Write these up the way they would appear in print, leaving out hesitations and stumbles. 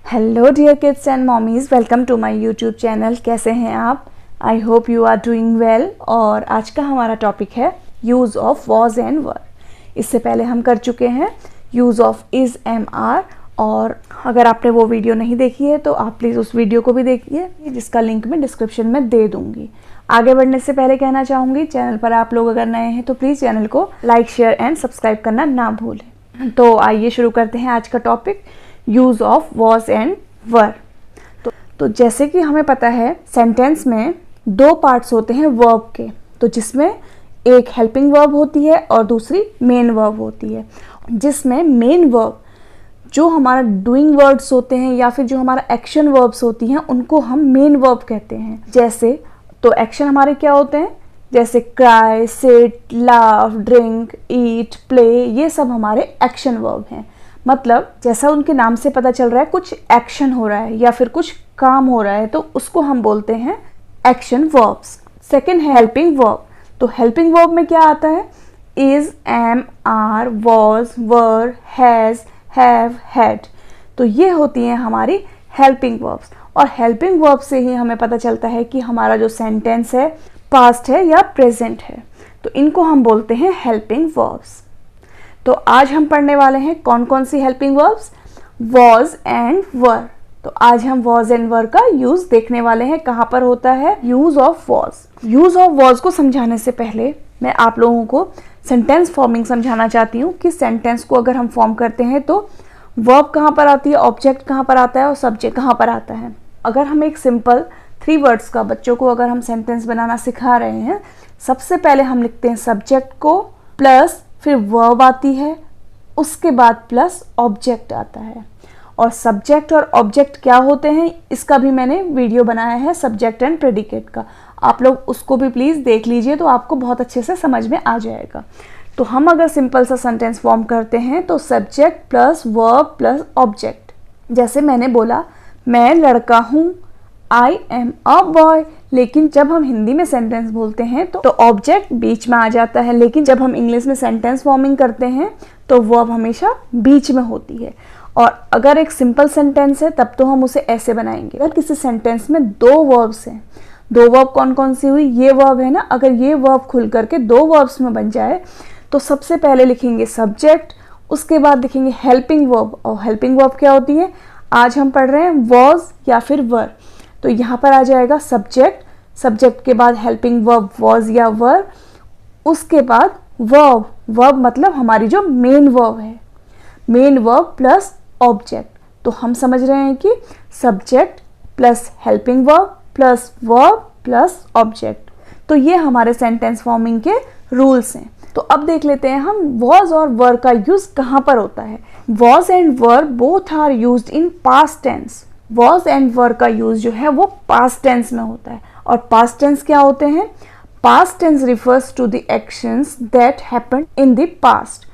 Hello dear kids and mommies, welcome to my YouTube channel. कैसे हैं आप? I hope you are doing well. और आज का हमारा टॉपिक है use of was and were. इससे पहले हम कर चुके हैं use of is, am, are. और अगर आपने वो वीडियो नहीं देखी है तो आप प्लीज़ उस वीडियो को भी देखिए, जिसका लिंक मैं डिस्क्रिप्शन में दे दूँगी। आगे बढ़ने से पहले कहना चाहूँगी, चैनल पर आप लोग अगर नए हैं तो प्लीज़ चैनल को लाइक, शेयर एंड सब्सक्राइब करना ना भूलें। तो आइए शुरू करते हैं आज का topic, use of was and were. तो जैसे कि हमें पता है सेंटेंस में दो पार्ट्स होते हैं वर्ब के, तो जिसमें एक हेल्पिंग वर्ब होती है और दूसरी मेन वर्ब होती है। जिसमें मेन वर्ब जो हमारा डूइंग वर्ड्स होते हैं या फिर जो हमारा एक्शन वर्ब्स होती हैं उनको हम मेन वर्ब कहते हैं। जैसे तो एक्शन हमारे क्या होते हैं, जैसे क्राई, सिट, लाफ, ड्रिंक, ईट, प्ले, ये सब हमारे एक्शन वर्ब हैं। मतलब जैसा उनके नाम से पता चल रहा है कुछ एक्शन हो रहा है या फिर कुछ काम हो रहा है, तो उसको हम बोलते हैं एक्शन वर्ब्स। सेकंड है हेल्पिंग वर्ब। तो हेल्पिंग वर्ब में क्या आता है, is, am, are, was, were, has, have, had. तो ये होती हैं हमारी हेल्पिंग वर्ब्स। और हेल्पिंग वर्ब से ही हमें पता चलता है कि हमारा जो सेंटेंस है पास्ट है या प्रेजेंट है। तो इनको हम बोलते हैं हेल्पिंग वर्ब्स। तो आज हम पढ़ने वाले हैं कौन कौन सी helping verbs, was and were. तो आज हम वॉज एंड वर का यूज देखने वाले हैं। कहाँ पर होता है use of was. Use of was को समझाने से पहले मैं आप लोगों को सेंटेंस फॉर्मिंग समझाना चाहती हूँ कि सेंटेंस को अगर हम फॉर्म करते हैं तो वर्ब कहाँ पर आती है, ऑब्जेक्ट कहाँ पर आता है और सब्जेक्ट कहाँ पर आता है। अगर हम एक सिंपल 3 वर्ड्स का बच्चों को अगर हम सेंटेंस बनाना सिखा रहे हैं, सबसे पहले हम लिखते हैं सब्जेक्ट को, प्लस फिर वर्ब आती है, उसके बाद प्लस ऑब्जेक्ट आता है। और सब्जेक्ट और ऑब्जेक्ट क्या होते हैं इसका भी मैंने वीडियो बनाया है, सब्जेक्ट एंड प्रेडिकेट का। आप लोग उसको भी प्लीज़ देख लीजिए, तो आपको बहुत अच्छे से समझ में आ जाएगा। तो हम अगर सिंपल सा सेंटेंस फॉर्म करते हैं तो subject plus verb plus object. जैसे मैंने बोला मैं लड़का हूँ, आई एम अ बॉय। लेकिन जब हम हिंदी में सेंटेंस बोलते हैं तो ऑब्जेक्ट बीच में आ जाता है, लेकिन जब हम इंग्लिश में सेंटेंस फॉर्मिंग करते हैं तो वर्ब हमेशा बीच में होती है। और अगर एक सिंपल सेंटेंस है तब तो हम उसे ऐसे बनाएंगे। अगर किसी सेंटेंस में 2 वर्ब्स हैं, 2 वर्ब कौन कौन सी हुई, ये वर्ब है ना, अगर ये वर्ब खुल करके 2 वर्ब्स में बन जाए तो सबसे पहले लिखेंगे सब्जेक्ट, उसके बाद लिखेंगे हेल्पिंग वर्ब। और हेल्पिंग वर्ब क्या होती है, आज हम पढ़ रहे हैं वॉज या फिर वर। तो यहाँ पर आ जाएगा सब्जेक्ट, सब्जेक्ट के बाद हेल्पिंग वर्ब वॉज या वर, उसके बाद वर्ब, वर्ब मतलब हमारी जो मेन वर्ब है, मेन वर्ब प्लस ऑब्जेक्ट। तो हम समझ रहे हैं कि subject plus helping verb plus verb plus object. तो ये हमारे सेंटेंस फॉर्मिंग के रूल्स हैं। तो अब देख लेते हैं हम वॉज और वर का यूज कहाँ पर होता है। Was and were both are used in past tense. Was and were का यूज जो है वो पास्ट टेंस में होता है। और पास्ट टेंस क्या होते हैं, past tense refers to the actions that happened in the past.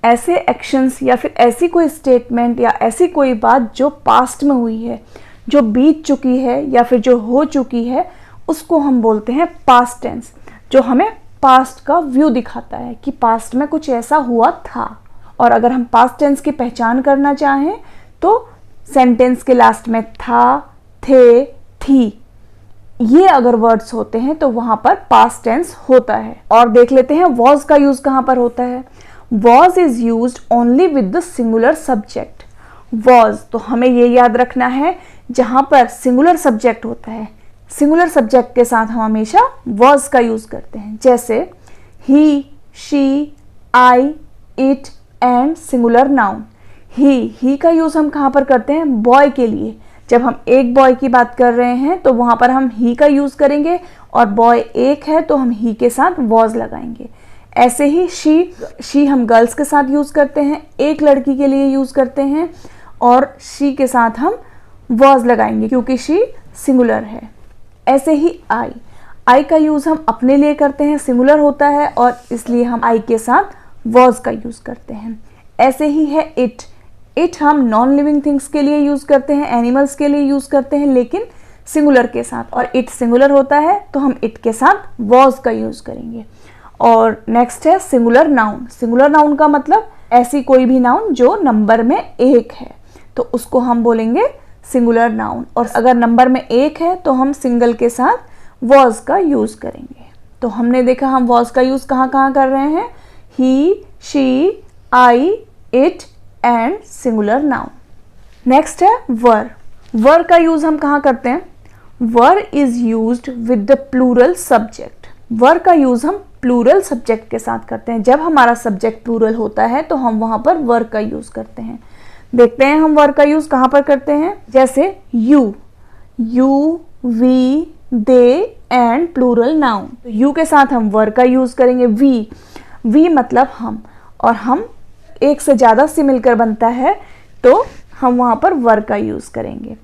ऐसे एक्शंस या फिर ऐसी कोई स्टेटमेंट या ऐसी कोई बात जो पास्ट में हुई है, जो बीत चुकी है या फिर जो हो चुकी है, उसको हम बोलते हैं पास्ट टेंस, जो हमें पास्ट का व्यू दिखाता है कि पास्ट में कुछ ऐसा हुआ था। और अगर हम पास्ट टेंस की पहचान करना चाहें तो सेंटेंस के लास्ट में था, थे, थी, ये अगर वर्ड्स होते हैं तो वहां पर पास्ट टेंस होता है। और देख लेते हैं वॉज का यूज कहां पर होता है। Was is used only with the singular subject. Was तो हमें ये याद रखना है, जहां पर सिंगुलर सब्जेक्ट होता है, सिंगुलर सब्जेक्ट के साथ हम हमेशा वॉज का यूज करते हैं। जैसे he, she, I, it and singular noun. He का यूज हम कहां पर करते हैं, बॉय के लिए। जब हम एक बॉय की बात कर रहे हैं तो वहां पर हम ही का यूज करेंगे, और बॉय एक है तो हम ही के साथ वॉज लगाएंगे। ऐसे ही शी हम गर्ल्स के साथ यूज करते हैं, एक लड़की के लिए यूज करते हैं, और शी के साथ हम वॉज लगाएंगे क्योंकि शी सिंगुलर है। ऐसे ही आई का यूज हम अपने लिए करते हैं, सिंगुलर होता है और इसलिए हम आई के साथ वॉज का यूज करते हैं। ऐसे ही है इट हम नॉन लिविंग थिंग्स के लिए यूज करते हैं, एनिमल्स के लिए यूज करते हैं, लेकिन सिंगुलर के साथ। और इट सिंगुलर होता है तो हम इट के साथ वॉज का यूज करेंगे। और नेक्स्ट है सिंगुलर नाउन। सिंगुलर नाउन का मतलब ऐसी कोई भी नाउन जो नंबर में 1 है, तो उसको हम बोलेंगे सिंगुलर नाउन, और अगर नंबर में एक है तो हम सिंगल के साथ वॉज का यूज़ करेंगे। तो हमने देखा हम वॉज का यूज़ कहाँ कहाँ कर रहे हैं, he, she, I, it and singular noun. Next है वर। वर का यूज़ हम कहाँ करते हैं, were is used with the plural subject. Were का यूज़ हम प्लूरल सब्जेक्ट के साथ करते हैं। जब हमारा सब्जेक्ट प्लूरल होता है तो हम वहाँ पर वर का यूज़ करते हैं। देखते हैं हम वर का यूज़ कहाँ पर करते हैं, जैसे you, you, we, they and plural noun. तो यू के साथ हम वर का यूज़ करेंगे। वी, वी मतलब हम, और हम एक से ज़्यादा से मिलकर बनता है तो हम वहाँ पर वर का यूज़ करेंगे।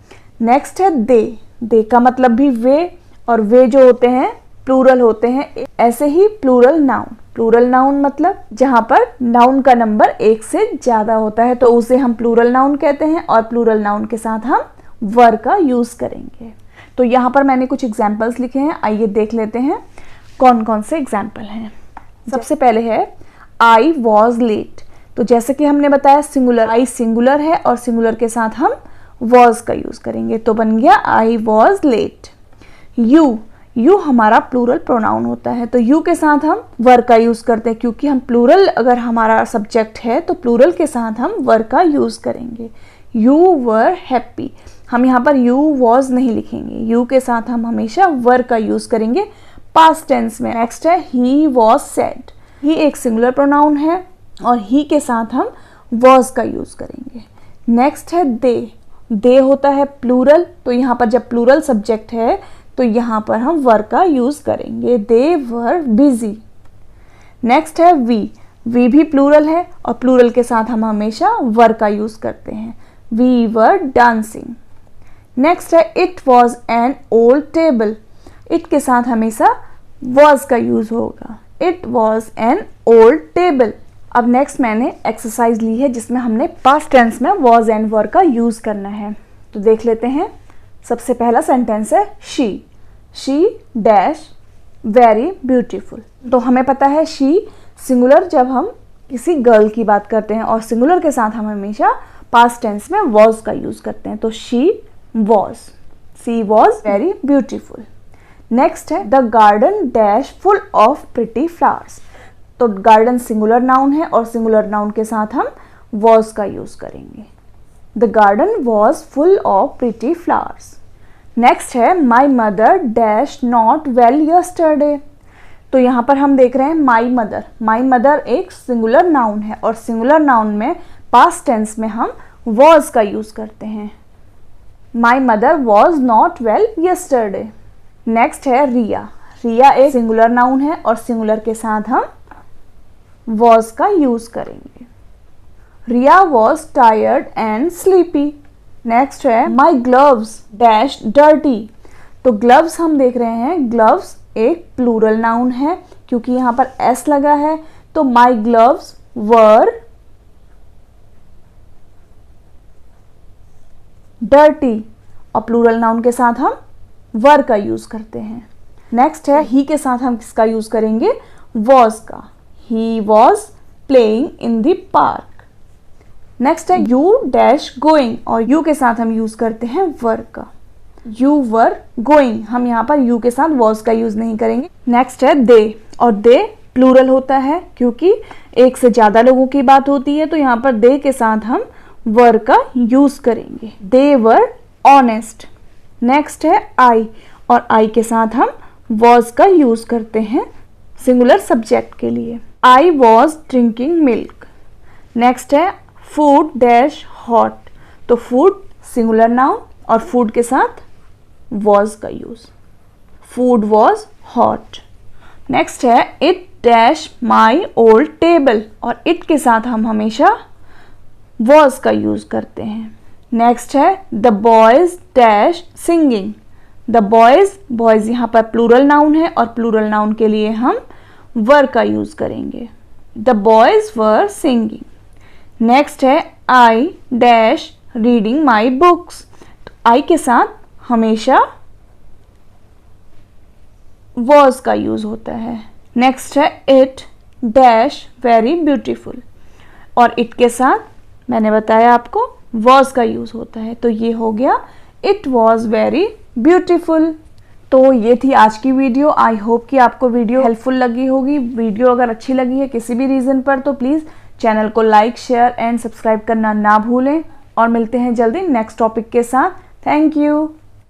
नेक्स्ट है दे। दे का मतलब भी वे, और वे जो होते हैं प्लूरल होते हैं। ऐसे ही प्लूरल नाउन। प्लूरल नाउन मतलब जहाँ पर नाउन का नंबर एक से ज़्यादा होता है तो उसे हम प्लूरल नाउन कहते हैं, और प्लूरल नाउन के साथ हम वर का यूज़ करेंगे। तो यहाँ पर मैंने कुछ एग्जाम्पल्स लिखे हैं, आइए देख लेते हैं कौन कौन से एग्जाम्पल हैं। सबसे पहले है आई वॉज लेट। तो जैसे कि हमने बताया सिंगुलर, आई सिंगुलर है और सिंगुलर के साथ हम वॉज का यूज़ करेंगे, तो बन गया I was late. You, you हमारा प्लूरल प्रोनाउन होता है तो यू के साथ हम वर का यूज़ करते हैं, क्योंकि हम प्लूरल अगर हमारा सब्जेक्ट है तो प्लूरल के साथ हम वर का यूज़ करेंगे। यू वर हैप्पी, हम यहाँ पर यू वॉज नहीं लिखेंगे, यू के साथ हम हमेशा वर का यूज़ करेंगे पास्ट टेंस में। नेक्स्ट है ही वॉज सैड। ही एक सिंगुलर प्रोनाउन है और ही के साथ हम वॉज का यूज़ करेंगे। नेक्स्ट है दे। दे होता है प्लूरल, तो यहाँ पर जब प्लूरल सब्जेक्ट है तो यहाँ पर हम वर का यूज़ करेंगे। दे वर बिजी। नेक्स्ट है वी। वी भी प्लूरल है और प्लूरल के साथ हम हमेशा वर का यूज़ करते हैं। We were dancing. नेक्स्ट है it was an old table. It के साथ हमेशा वॉज का यूज़ होगा। It was an old table. अब नेक्स्ट मैंने एक्सरसाइज ली है जिसमें हमने पास्ट टेंस में वॉज एंड वर का यूज़ करना है, तो देख लेते हैं। सबसे पहला सेंटेंस है शी डैश वेरी ब्यूटीफुल। तो हमें पता है शी सिंगुलर जब हम किसी गर्ल की बात करते हैं, और सिंगुलर के साथ हम हमेशा पास्ट टेंस में वॉज का यूज़ करते हैं, तो she was very beautiful. Next है the garden dash full of pretty flowers. तो गार्डन सिंगुलर नाउन है और सिंगुलर नाउन के साथ हम वॉज का यूज़ करेंगे। The garden was full of pretty flowers. Next है my mother dash not well yesterday. तो यहाँ पर हम देख रहे हैं माई मदर। माई मदर एक सिंगुलर नाउन है और सिंगुलर नाउन में पास्ट टेंस में हम वॉज का यूज़ करते हैं। My mother was not well yesterday. Next है रिया। रिया एक सिंगुलर नाउन है और सिंगुलर के साथ हम वॉज का यूज़ करेंगे। Riya was tired and sleepy. Next है माई ग्लव्स डैश डर्टी। तो ग्लव्स हम देख रहे हैं, ग्लव्स एक प्लूरल नाउन है क्योंकि यहाँ पर एस लगा है, तो माई ग्लव्स वर डर्टी, और प्लूरल नाउन के साथ हम वर का यूज़ करते हैं। नेक्स्ट है ही के साथ हम किसका यूज़ करेंगे, वॉज का। He was playing in the park. Next है यू डैश गोइंग, और यू के साथ हम यूज़ करते हैं वर का। यू वर गोइंग, हम यहाँ पर यू के साथ वॉज का यूज़ नहीं करेंगे। नेक्स्ट है दे, और दे प्लूरल होता है क्योंकि एक से ज़्यादा लोगों की बात होती है, तो यहाँ पर दे के साथ हम वर का यूज़ करेंगे। दे वर ऑनेस्ट। नेक्स्ट है आई, और आई के साथ हम वॉज का यूज़ करते हैं सिंगुलर सब्जेक्ट के लिए। I was drinking milk. Next है फूड डैश हॉट। तो फूड सिंगुलर नाउन और फूड के साथ वॉज का use. Food was hot. Next है it dash my old table, और इट के साथ हम हमेशा वॉज का यूज़ करते हैं। नेक्स्ट है the boys dash singing. The boys यहाँ पर प्लूरल नाउन है और प्लूरल नाउन के लिए हम वर का यूज़ करेंगे। The boys were singing. Next है I dash reading my books. तो आई के साथ हमेशा वॉज का यूज़ होता है। नेक्स्ट है इट डैश वेरी ब्यूटीफुल, और इट के साथ मैंने बताया आपको वॉज का यूज़ होता है। तो ये हो गया इट वॉज वेरी ब्यूटिफुल। तो ये थी आज की वीडियो। आई होप कि आपको वीडियो हेल्पफुल लगी होगी। वीडियो अगर अच्छी लगी है किसी भी रीज़न पर तो प्लीज़ चैनल को लाइक, शेयर एंड सब्सक्राइब करना ना भूलें। और मिलते हैं जल्दी नेक्स्ट टॉपिक के साथ। Thank you.